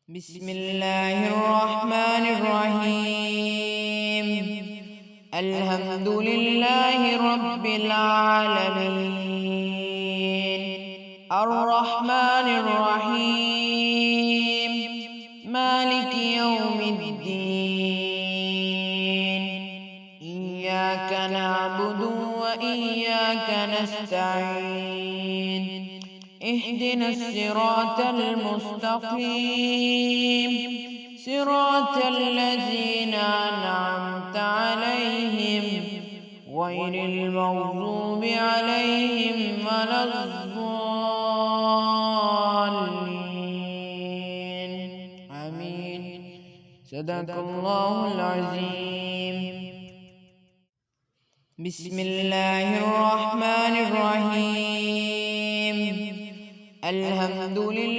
بسم الله الرحمن الرحيم. الحمد لله رب العالمين، الرحمن الرحيم، مالك يوم الدين. إياك نعبد وإياك نستعين، اهدنا الصراط المستقيم، صراط الذين أنعمت عليهم غير المغضوب عليهم ولا الضالين. آمين. صدق الله العظيم. بسم الله الرحمن الرحيم. الحمد لله